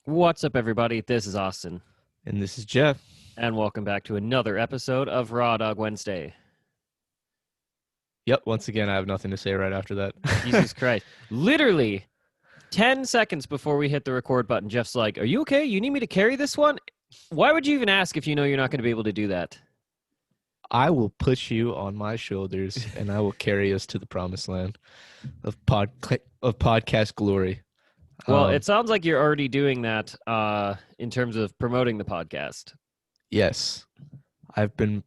What's up, everybody? This is Austin, And this is Jeff. and welcome back to another episode of Raw Dawg Wednesday. Yep, once again, I have nothing to say right after that. Jesus Christ. Literally 10 seconds before we hit the record button, Jeff's like, "Are you okay? You need me to carry this one?" Why would you even ask if you know you're not going to be able to do that? I will put you on my shoulders and I will carry us to the promised land of podcast glory. Well, it sounds like you're already doing that in terms of promoting the podcast. Yes. I have been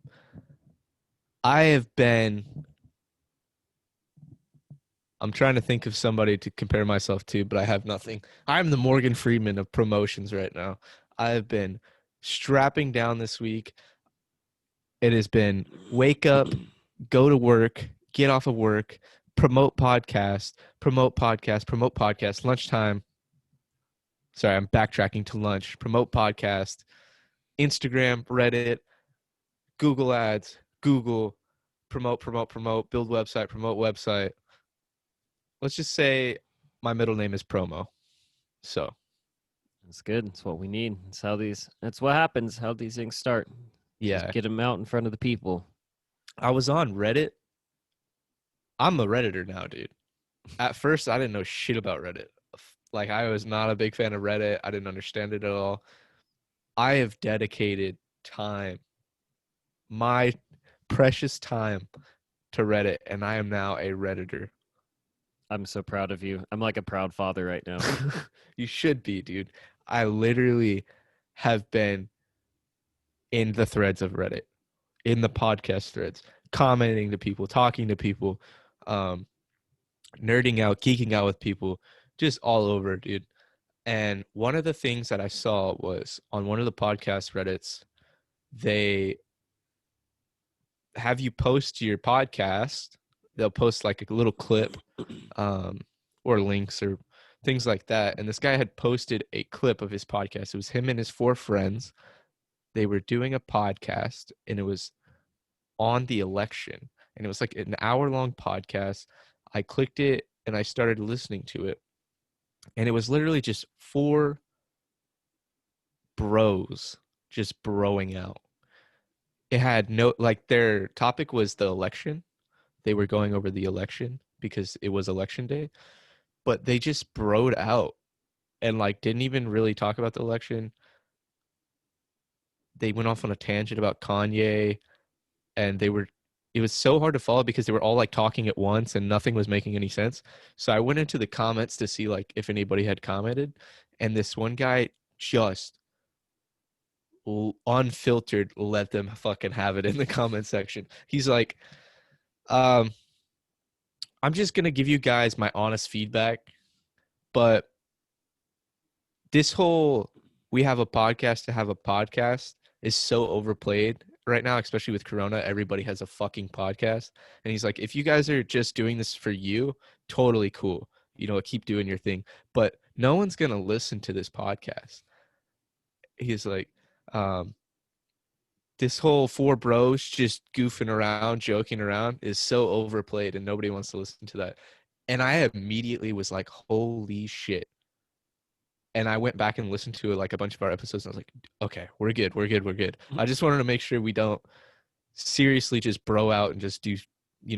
I'm trying to think of somebody to compare myself to, but I have nothing. I'm the Morgan Freeman of promotions right now. I have been strapping down this week. It has been wake up, go to work, get off of work, promote podcast, lunchtime. Sorry, I'm backtracking to lunch. Promote podcast, Instagram, Reddit, Google Ads, Google, promote, build website, promote website. Let's just say my middle name is Promo. So That's good. That's what we need. That's what happens, how these things start. yeah, Just get them out in front of the people. I was on Reddit. I'm a Redditor now, dude. At first, I didn't know shit about Reddit. Like, I was not a big fan of Reddit. I didn't understand it at all. I have dedicated time, my precious time, to Reddit, and I am now a Redditor. I'm so proud of you. I'm like a proud father right now. You should be, dude. I literally have been in the threads of Reddit, in the podcast threads, commenting to people, talking to people, nerding out, geeking out with people, just all over, dude. And one of the things that I saw was on one of the podcast Reddits, they have you post your podcast. They'll post like a little clip or links or things like that. And this guy had posted a clip of his podcast. It was him and his 4 friends. They were doing a podcast, and it was on the election. And it was like an hour-long podcast. I clicked it, and I started listening to it. And it was literally just 4 bros just broing out. It had no, like, their topic was the election. They were going over the election because it was election day, but they just broed out and like didn't even really talk about the election. They went off on a tangent about Kanye, and it was so hard to follow because they were all like talking at once and nothing was making any sense. So I went into the comments to see like if anybody had commented, and this one guy just unfiltered let them fucking have it in the comment section. He's like, I'm just gonna give you guys my honest feedback, but this whole we have a podcast to have a podcast is so overplayed right now, especially with Corona. Everybody has a fucking podcast. And he's like, if you guys are just doing this for you, totally cool. Keep doing your thing. But no one's going to listen to this podcast. He's like, this whole 4 bros just goofing around, joking around is so overplayed and nobody wants to listen to that. And I immediately was like, holy shit. And I went back and listened to like a bunch of our episodes, and I was like, okay, we're good. I just wanted to make sure we don't seriously just bro out and just do,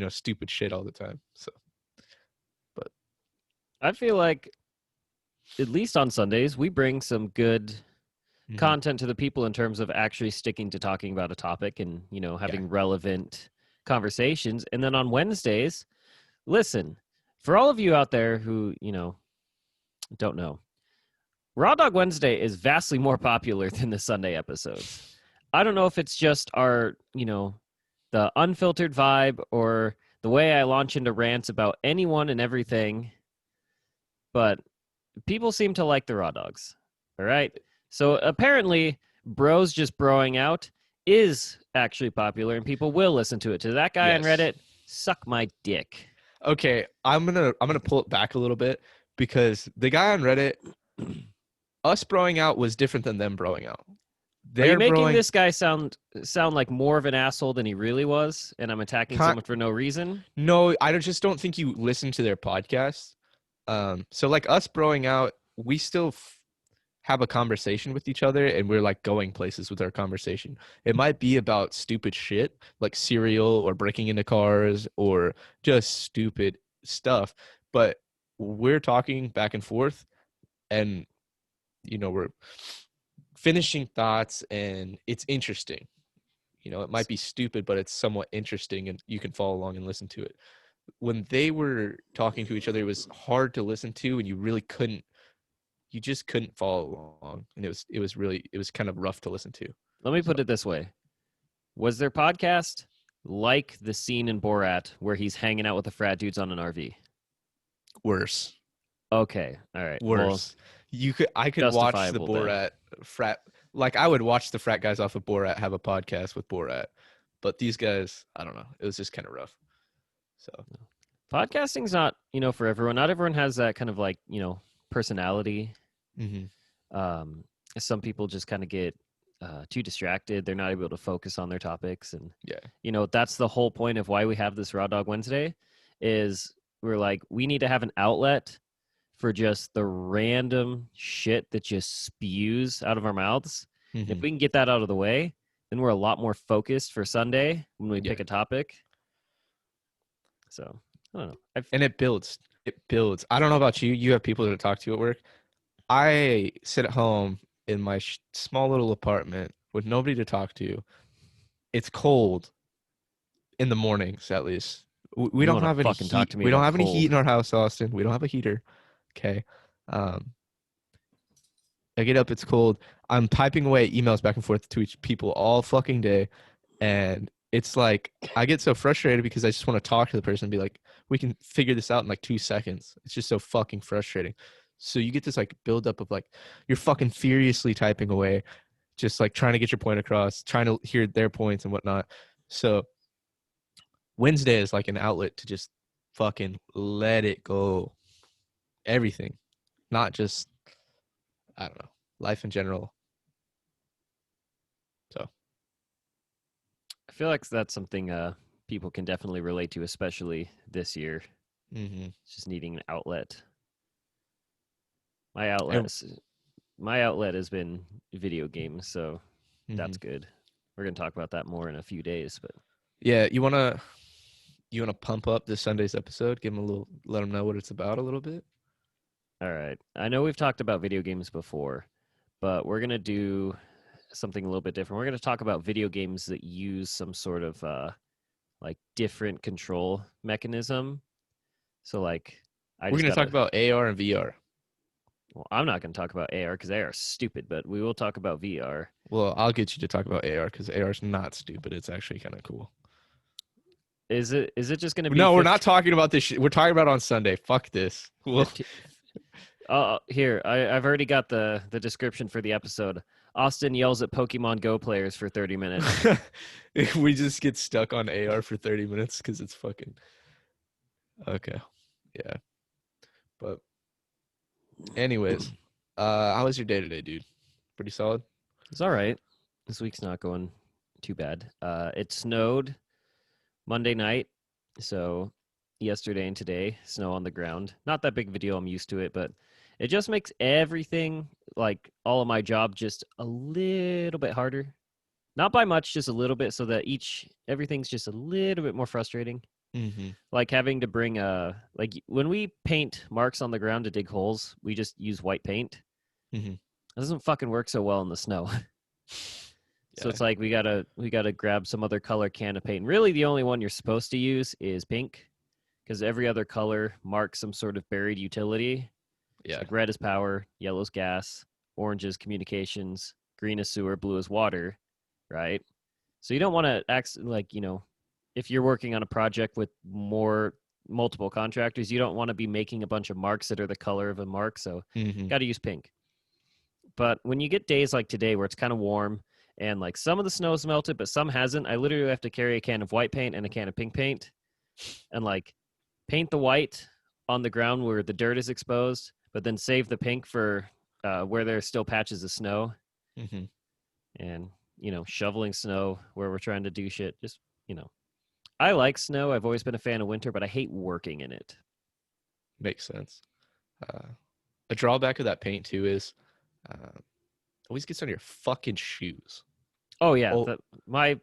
stupid shit all the time. So, but I feel like, at least on Sundays, we bring some good content to the people in terms of actually sticking to talking about a topic and, having relevant conversations. And then on Wednesdays, listen, for all of you out there who, don't know, Raw Dawg Wednesday is vastly more popular than the Sunday episodes. I don't know if it's just our, the unfiltered vibe or the way I launch into rants about anyone and everything, but people seem to like the Raw Dogs. All right. So apparently, bros just broing out is actually popular, and people will listen to it. To that guy on Reddit, suck my dick. Okay, I'm gonna pull it back a little bit because the guy on Reddit, us broing out was different than them broing out. Are you making this guy sound like more of an asshole than he really was, and I'm attacking someone for no reason? No, I just don't think you listen to their podcast. So like us broing out, we still have a conversation with each other and we're like going places with our conversation. It might be about stupid shit like cereal or breaking into cars or just stupid stuff, but we're talking back and forth, and we're finishing thoughts, and it's interesting. It might be stupid, but it's somewhat interesting, and you can follow along and listen to it. When they were talking to each other, it was hard to listen to, and you just couldn't follow along, and it was kind of rough to listen to. Let me put it this way. Was their podcast like the scene in Borat where he's hanging out with the frat dudes on an RV? Worse. Okay. All right. Worse. I could watch the Borat frat, like I would watch the frat guys off of Borat have a podcast with Borat, but these guys, I don't know. It was just kind of rough. So podcasting's not, for everyone. Not everyone has that kind of like, personality. Some people just kind of get too distracted. They're not able to focus on their topics. And, that's the whole point of why we have this Raw Dawg Wednesday is we're like, we need to have an outlet for just the random shit that just spews out of our mouths. If we can get that out of the way, then we're a lot more focused for Sunday when we pick a topic. So, I don't know. And it builds. It builds. I don't know about you. You have people to talk to at work. I sit at home in my small little apartment with nobody to talk to. It's cold in the mornings, at least. We don't have any heat. We don't have any heat in our house, Austin. We don't have a heater. Okay. I get up, it's cold. I'm typing away emails back and forth to each people all fucking day. And it's like, I get so frustrated because I just want to talk to the person and be like, we can figure this out in like 2 seconds. It's just so fucking frustrating. So you get this like buildup of like, you're fucking furiously typing away, just like trying to get your point across, trying to hear their points and whatnot. So Wednesday is like an outlet to just fucking let it go. Everything, not just, I don't know, life in general. So I feel like that's something people can definitely relate to, especially this year. Just needing an outlet. My outlet has been video games, so that's good. We're gonna talk about that more in a few days, but yeah, you wanna pump up this Sunday's episode, let them know what it's about a little bit. All right. I know we've talked about video games before, but we're going to do something a little bit different. We're going to talk about video games that use some sort of like different control mechanism. So like we're going to talk about AR and VR. Well, I'm not going to talk about AR because AR is stupid, but we will talk about VR. Well, I'll get you to talk about AR because AR is not stupid. It's actually kind of cool. Is it just going to be? No, we're not talking about this shit. We're talking about on Sunday. Fuck this. Here, I've already got the description for the episode. Austin yells at Pokemon Go players for 30 minutes. We just get stuck on AR for 30 minutes because it's fucking... Okay. Yeah. But anyways, how was your day today, dude? Pretty solid? It's all right. This week's not going too bad. It snowed Monday night, so yesterday and today, snow on the ground. Not that big of a deal. I'm used to it, but it just makes everything, like all of my job, just a little bit harder. Not by much, just a little bit, so that everything's just a little bit more frustrating. Like having to bring like when we paint marks on the ground to dig holes, we just use white paint. It doesn't fucking work so well in the snow. So it's like we gotta grab some other color can of paint. And really, the only one you're supposed to use is pink, because every other color marks some sort of buried utility. Yeah, like red is power, yellow is gas, orange is communications, green is sewer, blue is water, right? So you don't want to act like, if you're working on a project with multiple contractors, you don't want to be making a bunch of marks that are the color of a mark. So got to use pink. But when you get days like today where it's kind of warm and like some of the snow's melted, but some hasn't, I literally have to carry a can of white paint and a can of pink paint and like paint the white on the ground where the dirt is exposed, but then save the pink for where there's still patches of snow. And, shoveling snow where we're trying to do shit. Just, I like snow. I've always been a fan of winter, but I hate working in it. Makes sense. A drawback of that paint too is Always gets on your fucking shoes. Oh yeah, Oh, my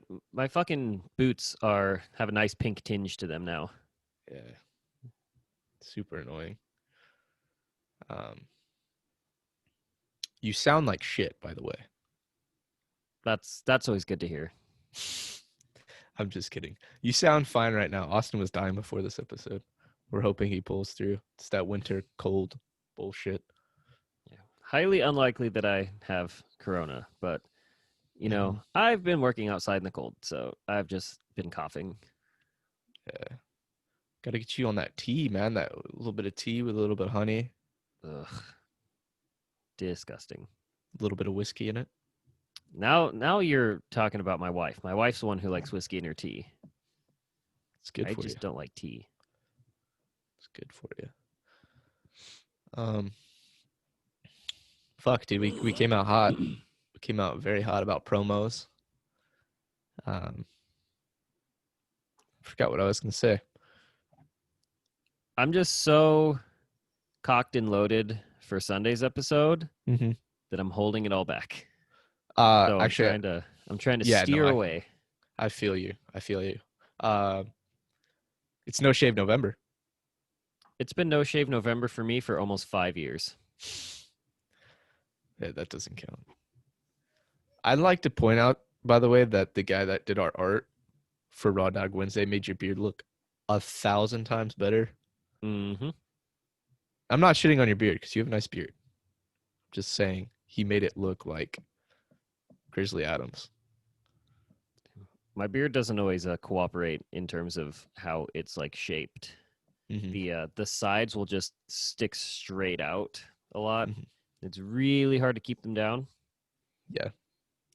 fucking boots have a nice pink tinge to them now. yeah. Super annoying. You sound like shit, by the way. That's always good to hear. I'm just kidding. You sound fine right now. Austin was dying before this episode. We're hoping he pulls through. It's that winter cold bullshit. Yeah. Highly unlikely that I have corona, but I've been working outside in the cold, so I've just been coughing. Yeah. Got to get you on that tea, man. That little bit of tea with a little bit of honey. Ugh. Disgusting. A little bit of whiskey in it. Now you're talking about my wife. My wife's the one who likes whiskey in her tea. It's good I for you. just don't like tea. It's good for you. Fuck, dude. We came out hot. We came out very hot about promos. Forgot what I was gonna say. I'm just so cocked and loaded for Sunday's episode that I'm holding it all back. So actually, I'm trying to steer away. I feel you. It's No Shave November. It's been No Shave November for me for almost 5 years. Yeah, that doesn't count. I'd like to point out, by the way, that the guy that did our art for Raw Dawg Wednesday made your beard look 1,000 times better. Mm-hmm. I'm not shitting on your beard because you have a nice beard. I'm just saying he made it look like Grizzly Adams. My beard doesn't always cooperate in terms of how it's like shaped. The sides will just stick straight out a lot. It's really hard to keep them down. Yeah.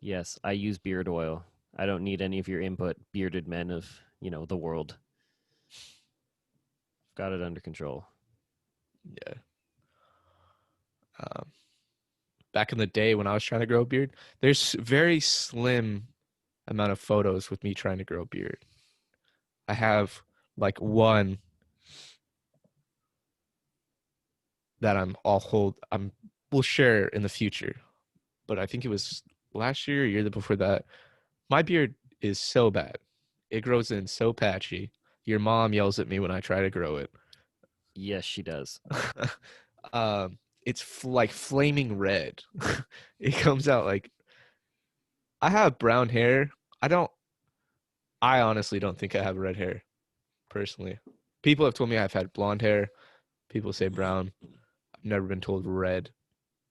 Yes, I use beard oil. I don't need any of your input, bearded men of, the world. Got it under control. Yeah. Back in the day when I was trying to grow a beard, there's very slim amount of photos with me trying to grow a beard. I have like one that we'll share in the future. But I think it was last year or year before that. My beard is so bad. It grows in so patchy. Your mom yells at me when I try to grow it. Yes, she does. It's like flaming red. It comes out like I have brown hair. I honestly don't think I have red hair, personally. People have told me I've had blonde hair. People say brown. I've never been told red,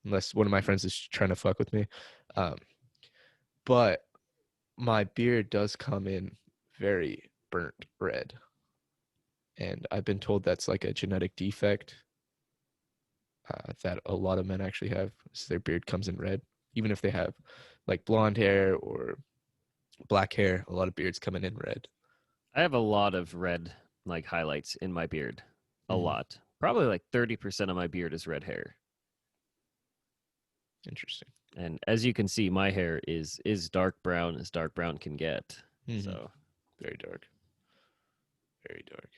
unless one of my friends is trying to fuck with me. But my beard does come in very burnt red. And I've been told that's like a genetic defect that a lot of men actually have. So their beard comes in red. Even if they have like blonde hair or black hair, a lot of beards coming in red. I have a lot of red like highlights in my beard. A lot. Probably like 30% of my beard is red hair. Interesting. And as you can see, my hair is dark brown as dark brown can get. So very dark. Very dark.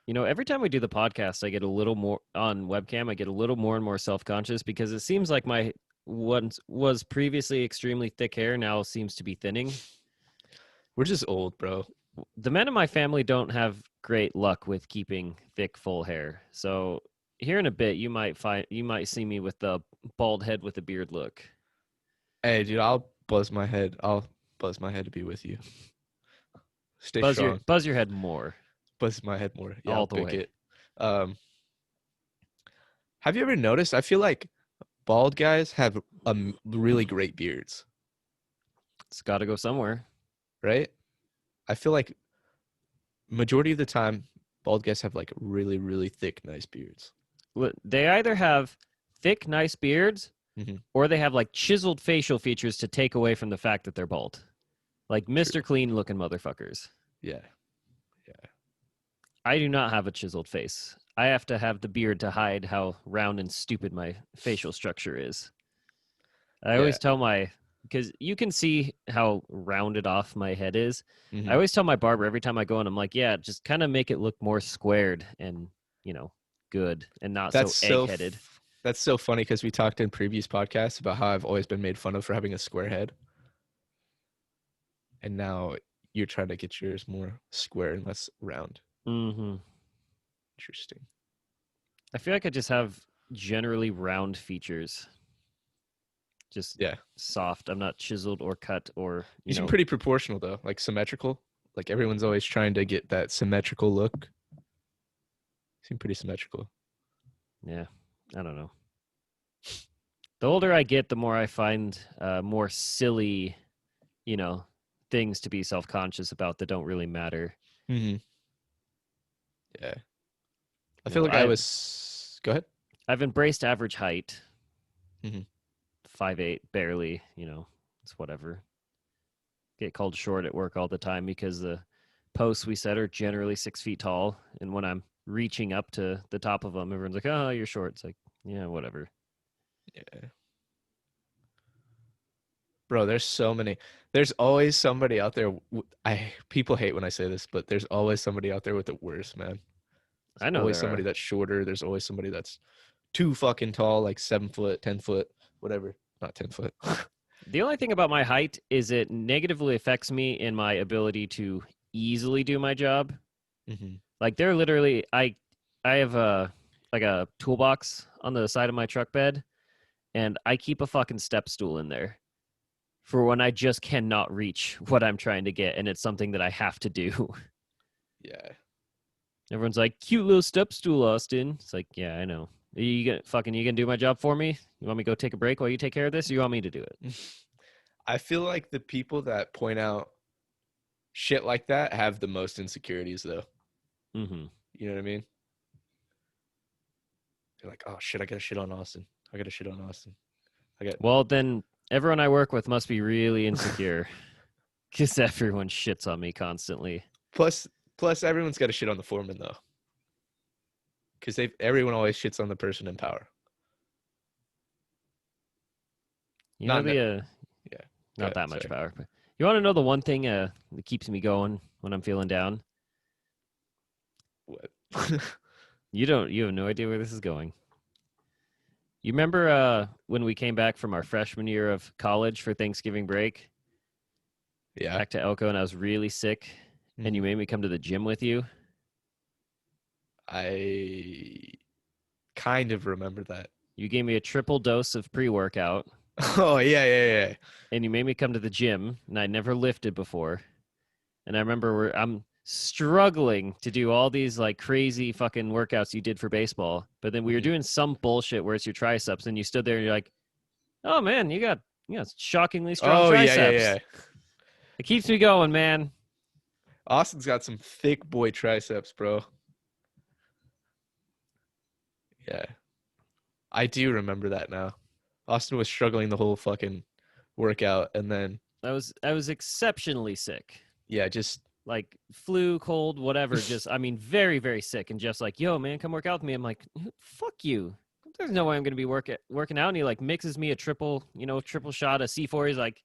Every time we do the podcast, I get a little more on webcam. I get a little more and more self-conscious because it seems like my once was previously extremely thick hair now seems to be thinning. We're just old, bro. The men in my family don't have great luck with keeping thick, full hair. So here in a bit, you might see me with the bald head with a beard look. Hey, dude, I'll buzz my head. I'll buzz my head to be with you. Stay strong. Buzz your head more. Buzz my head more. Yeah, all the way. It. Have you ever noticed? I feel like bald guys have really great beards. It's got to go somewhere, right? I feel like majority of the time, bald guys have like really, really thick, nice beards. They either have thick, nice beards, or they have like chiseled facial features to take away from the fact that they're bald. Like Mr. Clean looking motherfuckers. Yeah. I do not have a chiseled face. I have to have the beard to hide how round and stupid my facial structure is. I always tell because you can see how rounded off my head is. I always tell my barber every time I go in, I'm like, yeah, just kind of make it look more squared and, good and not so egg-headed. That's so funny because we talked in previous podcasts about how I've always been made fun of for having a square head. And now you're trying to get yours more square and less round. Mm-hmm. Interesting. I feel like I just have generally round features. Just soft. I'm not chiseled or cut or, you seem pretty proportional though, like symmetrical. Like everyone's always trying to get that symmetrical look. Seem pretty symmetrical. Yeah, I don't know. The older I get, the more I find more silly, things to be self-conscious about that don't really matter. Mm-hmm. Yeah. I feel like I was... Go ahead. I've embraced average height. Mm-hmm. 5'8", barely, it's whatever. Get called short at work all the time because the posts we set are generally 6 feet tall. And when I'm reaching up to the top of them, everyone's like, oh, you're short. It's like, yeah, whatever. Yeah. Bro, there's always somebody out there. People hate when I say this, but there's always somebody out there with it worse, man. There's I know always somebody that's shorter. There's always somebody that's too fucking tall, like 7 foot, 10 foot, whatever. Not 10 foot. The only thing about my height is it negatively affects me in my ability to easily do my job. Mm-hmm. Like they're literally, I have a toolbox on the side of my truck bed, and I keep a fucking step stool in there for when I just cannot reach what I'm trying to get, and it's something that I have to do. Yeah. Everyone's like, cute little step stool, Austin. It's like, yeah, I know. You gonna do my job for me? You want me to go take a break while you take care of this, or you want me to do it? I feel like the people that point out shit like that have the most insecurities, though. Mm-hmm. You know what I mean? They're like, oh shit, I gotta shit on Austin. Well, then everyone I work with must be really insecure because everyone shits on me constantly. Plus, everyone's got to shit on the foreman though, because everyone always shits on the person in power. Not that much power. But you want to know the one thing that keeps me going when I'm feeling down? What? You have no idea where this is going. You remember when we came back from our freshman year of college for Thanksgiving break? Yeah. Back to Elko, and I was really sick, and you made me come to the gym with you. I kind of remember that. You gave me a triple dose of pre-workout. Oh, yeah. And you made me come to the gym, and I never lifted before. And I remember I'm struggling to do all these like crazy fucking workouts you did for baseball. But then we were doing some bullshit where it's your triceps, and you stood there and you're like, oh man, you got shockingly strong triceps. Yeah. It keeps me going, man. Austin's got some thick boy triceps, bro. Yeah. I do remember that now. Austin was struggling the whole fucking workout, and then I was exceptionally sick. Yeah, just like flu, cold, whatever. Just, I mean, very, very sick, and just like, yo, man, come work out with me. I'm like, fuck you. There's no way I'm gonna be working out. And he like mixes me a triple shot of C4. He's like,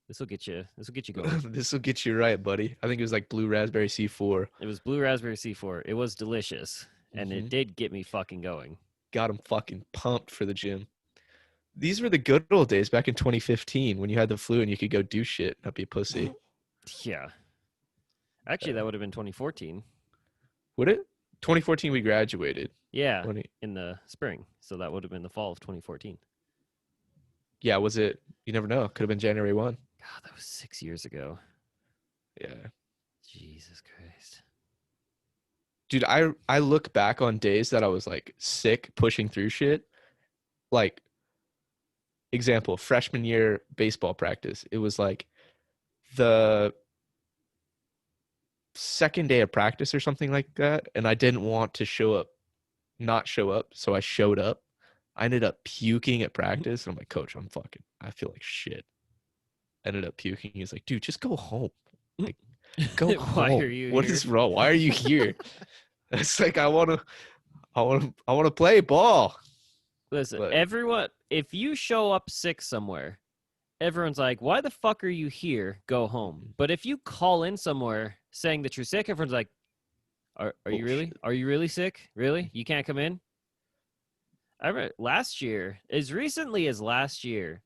this will get you going. This will get you right, buddy. I think it was like blue raspberry C4. It was blue raspberry C4. It was delicious, and it did get me fucking going. Got him fucking pumped for the gym. These were the good old days back in 2015 when you had the flu and you could go do shit, not be a pussy. Yeah. Actually, that would have been 2014. Would it? 2014 we graduated. Yeah, in the spring. So that would have been the fall of 2014. Yeah, was it? You never know. Could have been January 1. God, that was 6 years ago. Yeah. Jesus Christ. Dude, I look back on days that I was like sick, pushing through shit. Like, example, freshman year baseball practice. It was like the second day of practice or something like that, and I didn't want to not show up, so I showed up. I ended up puking at practice, and I'm like, Coach, I feel like shit. Ended up puking. He's like, dude, just go home. Like, go home. Why are you What here? is wrong? Why are you here? It's like I want to play ball. Listen, everyone, if you show up sick somewhere, everyone's like, why the fuck are you here? Go home. But if you call in somewhere saying that you're sick, everyone's like, are you really? Are you really sick? Really? You can't come in? I remember last year, as recently as last year,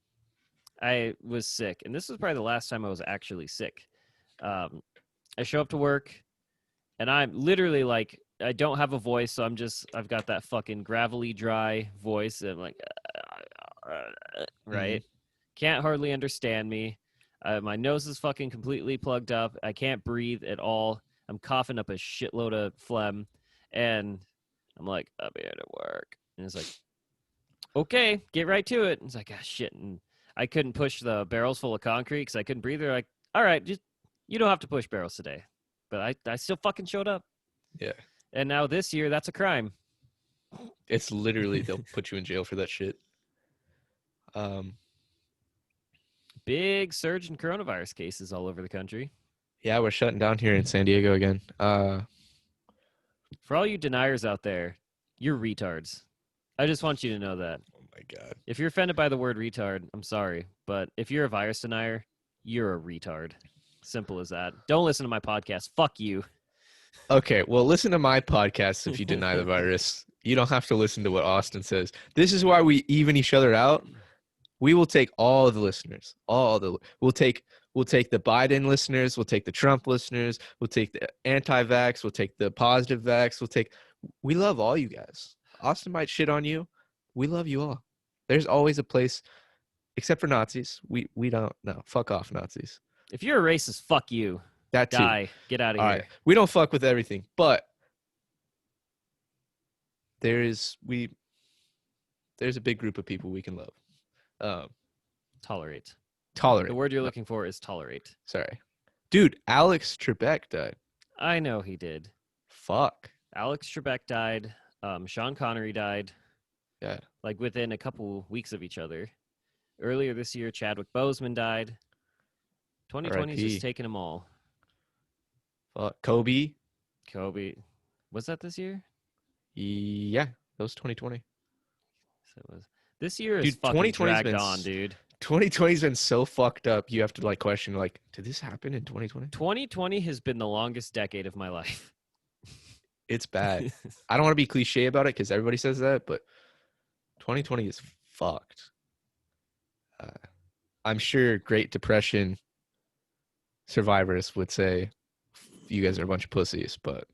I was sick, and this was probably the last time I was actually sick. Um, I show up to work, and I'm literally like, I don't have a voice, so I've got that fucking gravelly, dry voice, and I'm like, Mm-hmm. right? Can't hardly understand me. My nose is fucking completely plugged up. I can't breathe at all. I'm coughing up a shitload of phlegm, and I'm like, I'm here to work, and it's like, okay, get right to it. And it's like, ah, shit. And I couldn't push the barrels full of concrete because I couldn't breathe. They're like, all right, just you don't have to push barrels today. But I still fucking showed up. Yeah. And now this year, that's a crime. It's literally they'll put you in jail for that shit. Big surge in coronavirus cases all over the country. Yeah, we're shutting down here in San Diego again. For all you deniers out there, you're retards. I just want you to know that. Oh my god. If you're offended by the word retard, I'm sorry. But if you're a virus denier, you're a retard. Simple as that. Don't listen to my podcast. Fuck you. Okay, well, listen to my podcast if you deny the virus. You don't have to listen to what Austin says. This is why we even each other out. We will take all the listeners. We'll take the Biden listeners, we'll take the Trump listeners, we'll take the anti-vax, we'll take the positive vax, we love all you guys. Austin might shit on you. We love you all. There's always a place, except for Nazis. We don't no. Fuck off, Nazis. If you're a racist, fuck you. That too. Die. Get out of All here. right. We don't fuck with everything, but there's a big group of people we can love. Tolerate. Tolerate. The word you're looking for is tolerate. Sorry. Dude, Alex Trebek died. I know he did. Fuck. Alex Trebek died. Sean Connery died. Yeah. Like within a couple weeks of each other. Earlier this year, Chadwick Boseman died. 2020's just taking them all. Fuck. Kobe. Was that this year? Yeah, that was 2020. So it was. This year is fucking dragged on, dude. 2020's been so fucked up. You have to like question, like, did this happen in 2020? 2020 has been the longest decade of my life. It's bad. I don't want to be cliche about it because everybody says that, but 2020 is fucked. I'm sure Great Depression survivors would say you guys are a bunch of pussies, but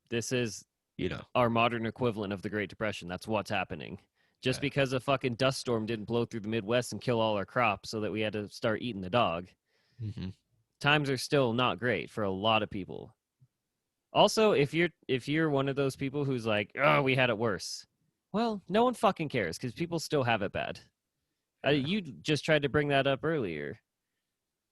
this is, you know, our modern equivalent of the Great Depression. That's what's happening. Just because a fucking dust storm didn't blow through the Midwest and kill all our crops so that we had to start eating the dog. Mm-hmm. Times are still not great for a lot of people. Also, if you're one of those people who's like, oh, we had it worse. Well, no one fucking cares because people still have it bad. You just tried to bring that up earlier.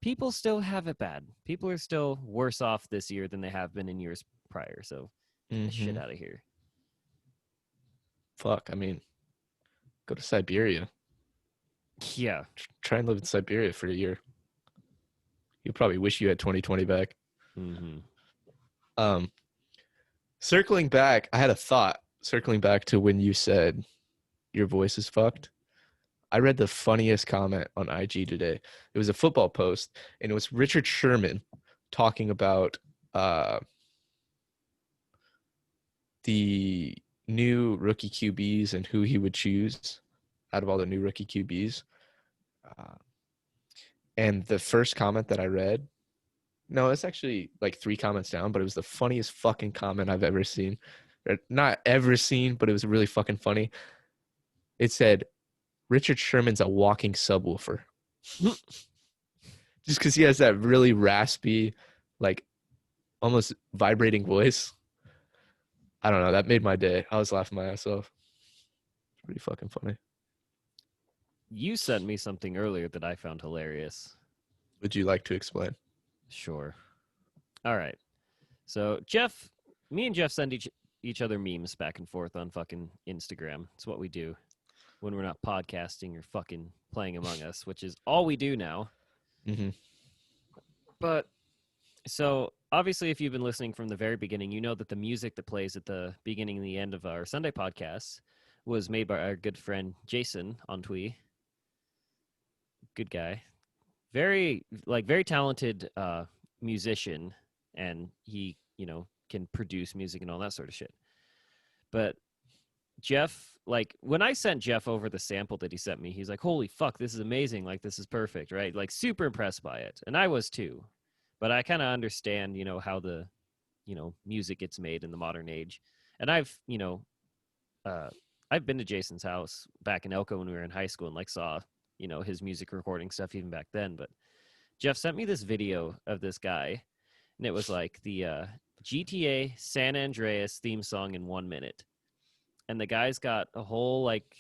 People still have it bad. People are still worse off this year than they have been in years prior. So get the shit out of here. Fuck, I mean, go to Siberia. Yeah. Try and live in Siberia for a year. You probably wish you had 2020 back. Mm-hmm. Circling back, I had a thought. Circling back to when you said your voice is fucked. I read the funniest comment on IG today. It was a football post, and it was Richard Sherman talking about the new rookie QBs and who he would choose out of all the new rookie QBs. And the first comment that I read, no, it's actually like 3 comments down, but it was the funniest fucking comment I've ever seen. Not ever seen, but it was really fucking funny. It said, Richard Sherman's a walking subwoofer. Just because he has that really raspy, like almost vibrating voice. I don't know. That made my day. I was laughing my ass off. It's pretty fucking funny. You sent me something earlier that I found hilarious. Would you like to explain? Sure. All right. So me and Jeff send each other memes back and forth on fucking Instagram. It's what we do when we're not podcasting or fucking playing Among Us, which is all we do now. Mm-hmm. But so obviously, if you've been listening from the very beginning, you know that the music that plays at the beginning and the end of our Sunday podcasts was made by our good friend Jason on Twitte. Good guy. Very talented musician, and he, can produce music and all that sort of shit. But Jeff, like when I sent Jeff over the sample that he sent me, he's like, "Holy fuck, this is amazing! Like this is perfect, right?" Like super impressed by it, and I was too. But I kind of understand, how the, music gets made in the modern age, and uh, I've been to Jason's house back in Elko when we were in high school and like saw, his music recording stuff even back then. But Jeff sent me this video of this guy, and it was like the GTA San Andreas theme song in 1 minute. And the guy's got a whole like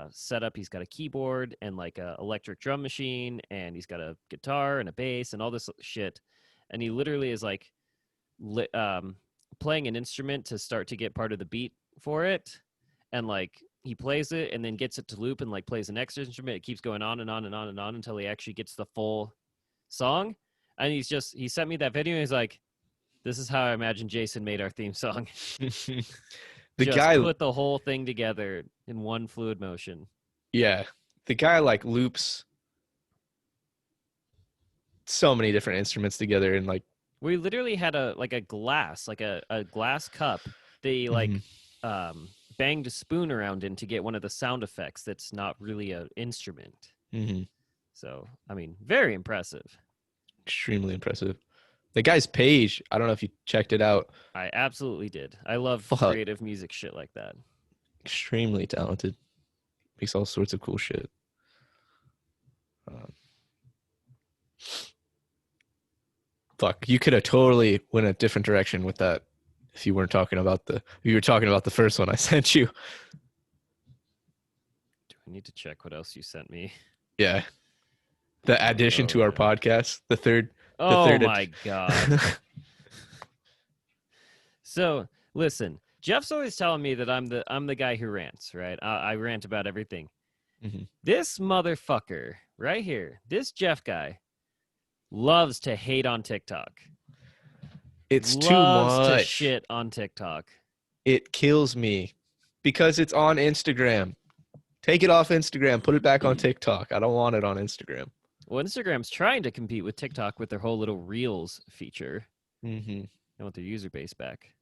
setup. He's got a keyboard and like a electric drum machine, and he's got a guitar and a bass and all this shit. And he literally is like playing an instrument to start to get part of the beat for it, and like he plays it and then gets it to loop and like plays the next instrument. It keeps going on and on and on and on until he actually gets the full song. And he sent me that video and he's like, "This is how I imagine Jason made our theme song." The just guy put the whole thing together in one fluid motion. Yeah. The guy like loops so many different instruments together and like We literally had a glass, like a glass cup. They like banged a spoon around in to get one of the sound effects that's not really an instrument. So, I mean, very impressive. Extremely impressive. The guy's page, I don't know if you checked it out. I absolutely did. I love creative music shit like that. Extremely talented. Makes all sorts of cool shit. Fuck, you could have totally went a different direction with that if you weren't talking about if you were talking about the first one I sent you. Do I need to check what else you sent me? Yeah. The addition to our podcast, the third. Oh my God. So listen, Jeff's always telling me that I'm the guy who rants, right? I rant about everything. This motherfucker right here, this Jeff guy, loves to hate on TikTok. It's loves too much. To shit on TikTok. It kills me because it's on Instagram. Take it off Instagram. Put it back on TikTok. I don't want it on Instagram. Well, Instagram's trying to compete with TikTok with their whole little Reels feature. They want their user base back.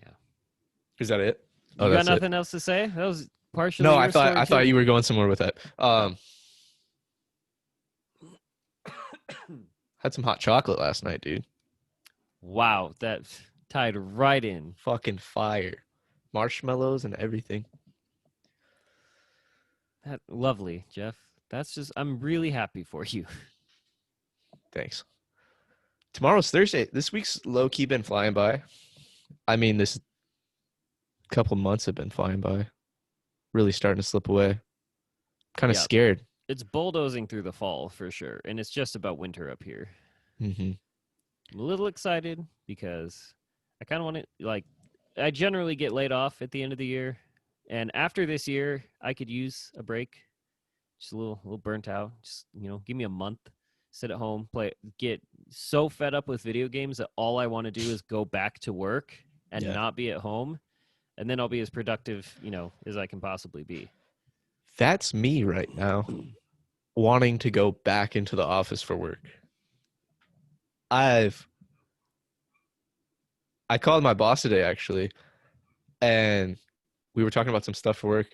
Yeah. Is that it? You got nothing else to say? That was partially. No, I thought you were going somewhere with that. Had some hot chocolate last night, dude. Wow, that tied right in. Fucking fire. Marshmallows and everything. That lovely, Jeff. That's just, I'm really happy for you. Thanks. Tomorrow's Thursday. This week's low-key been flying by. I mean, this couple months have been flying by. Really starting to slip away. Kind of scared. It's bulldozing through the fall for sure, and it's just about winter up here. I'm a little excited because I kind of want to, I generally get laid off at the end of the year, and after this year, I could use a break. Just a little burnt out. Just, give me a month, sit at home, get so fed up with video games that all I want to do is go back to work and not be at home, and then I'll be as productive, as I can possibly be. That's me right now, wanting to go back into the office for work. I called my boss today, actually, and we were talking about some stuff for work,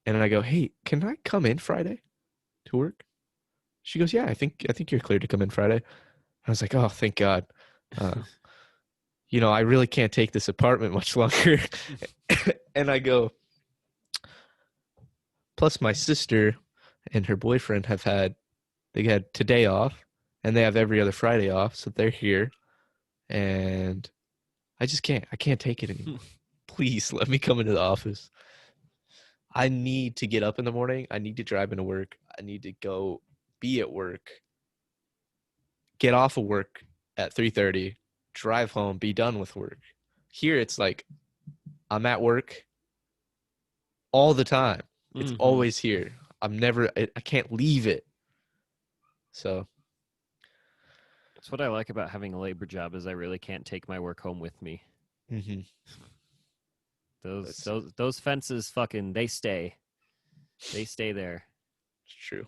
and I go, "Hey, can I come in Friday to work?" She goes, "Yeah, I think you're cleared to come in Friday." I was like, "Oh, thank God." I really can't take this apartment much longer. And I go, plus my sister and her boyfriend they had today off, and they have every other Friday off, so they're here, and I can't take it anymore. Please let me come into the office. I need to get up in the morning. I need to drive into work. I need to go be at work, get off of work at 3:30, drive home, be done with work. Here it's like I'm at work all the time. It's always here. I can't leave it. So that's what I like about having a labor job, is I really can't take my work home with me. Those fences fucking, they stay there. It's true.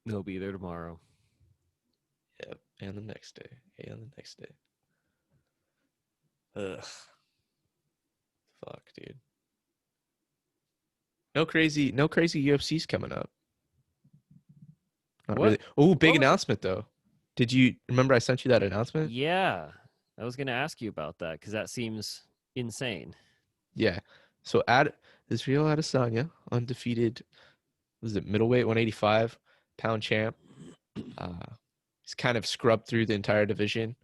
They'll be there tomorrow. Yep. And the next day. And the next day. Ugh. Fuck, dude. No crazy UFC's coming up. Not What? really. Oh, big What was it? announcement though. Did you remember I sent you that announcement? Yeah, I was gonna ask you about that because that seems insane. Yeah. So Israel Adesanya, undefeated, was it middleweight 185 pound champ? He's kind of scrubbed through the entire division.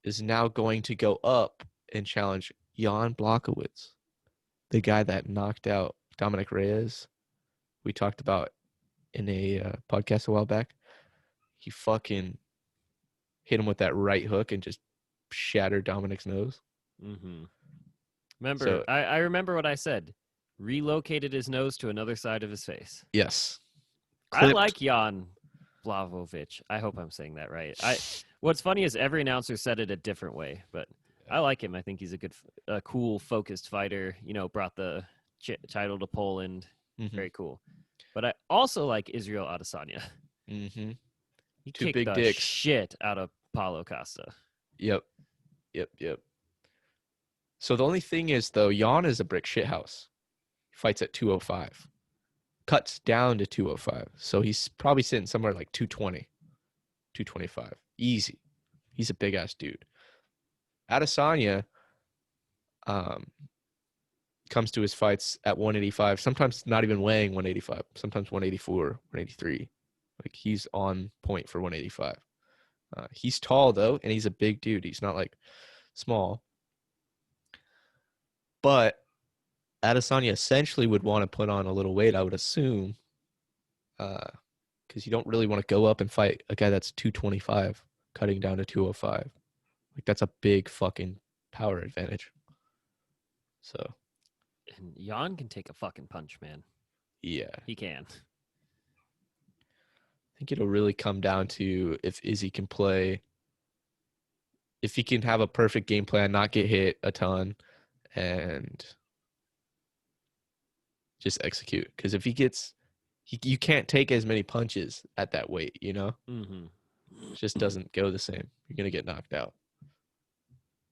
Is now going to go up and challenge Jan Blachowicz, the guy that knocked out Dominic Reyes. We talked about in a podcast a while back. He fucking hit him with that right hook and just shattered Dominic's nose. Mm-hmm. Remember, So I remember what I said. Relocated his nose to another side of his face. yes, I clipped. like Jan Blachowicz. I hope I'm saying that right. What's funny is every announcer said it a different way, but I like him. I think he's a cool, focused fighter. You know, brought the title to Poland. Mm-hmm. Very cool. But I also like Israel Adesanya. Mm-hmm. He Two kicked big the dicks. shit out of Paulo Costa. Yep. So the only thing is, though, Jan is a brick shithouse. He fights at 205. Cuts down to 205. So he's probably sitting somewhere like 220, 225. Easy. He's a big-ass dude. Adesanya comes to his fights at 185, sometimes not even weighing 185, sometimes 184, 183. Like, he's on point for 185. He's tall, though, and he's a big dude. He's not, like, small. But Adesanya essentially would want to put on a little weight, I would assume, because you don't really want to go up and fight a guy that's 225, cutting down to 205. Like, that's a big fucking power advantage. So, And Jan can take a fucking punch, man. yeah. He can. I think it'll really come down to if Izzy can play, if he can have a perfect game plan, not get hit a ton, and just execute. Because if he gets, you can't take as many punches at that weight, you know? Mm-hmm. It just doesn't go the same. You're going to get knocked out.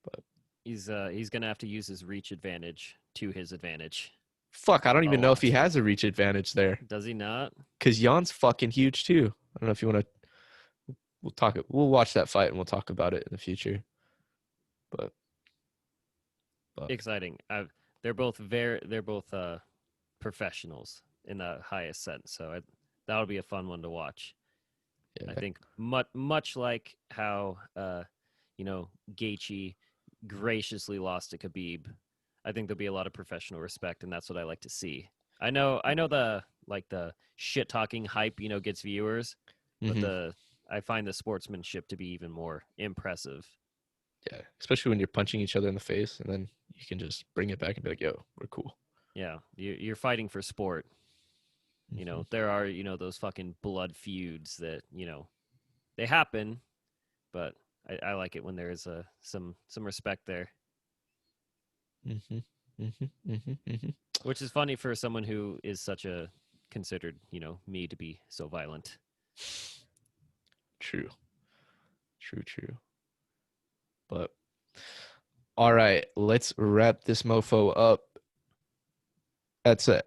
But He's gonna have to use his reach advantage to his advantage. fuck, I don't even know if he lot. has a reach advantage there. Does he not? Because Jan's fucking huge too. I don't know if you want to. We'll watch that fight and we'll talk about it in the future. But Exciting. They're both professionals in the highest sense. So that'll be a fun one to watch. yeah. I think much like how Gaethje graciously lost to Khabib. I think there'll be a lot of professional respect, and that's what I like to see. I know the shit talking hype, gets viewers, but I find the sportsmanship to be even more impressive. Yeah, especially when you're punching each other in the face, and then you can just bring it back and be like, "Yo, we're cool." Yeah, you're fighting for sport. There are those fucking blood feuds that they happen, but I like it when there is some respect there. Which is funny for someone who is such a considered, me to be so violent. True. But all right, let's wrap this mofo up. That's a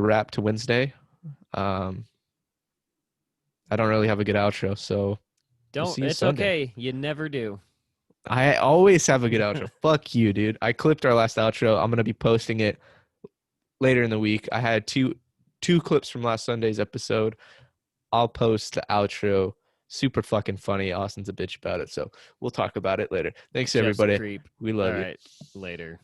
wrap to Wednesday. I don't really have a good outro, so don't. we'll see you It's Sunday. Okay. You never do. I always have a good outro. Fuck you, dude. I clipped our last outro. I'm gonna be posting it later in the week. I had two clips from last Sunday's episode. I'll post the outro. Super fucking funny. Austin's a bitch about it, so we'll talk about it later. Thanks, Jeff's a everybody. creep. We love All you. right. Later.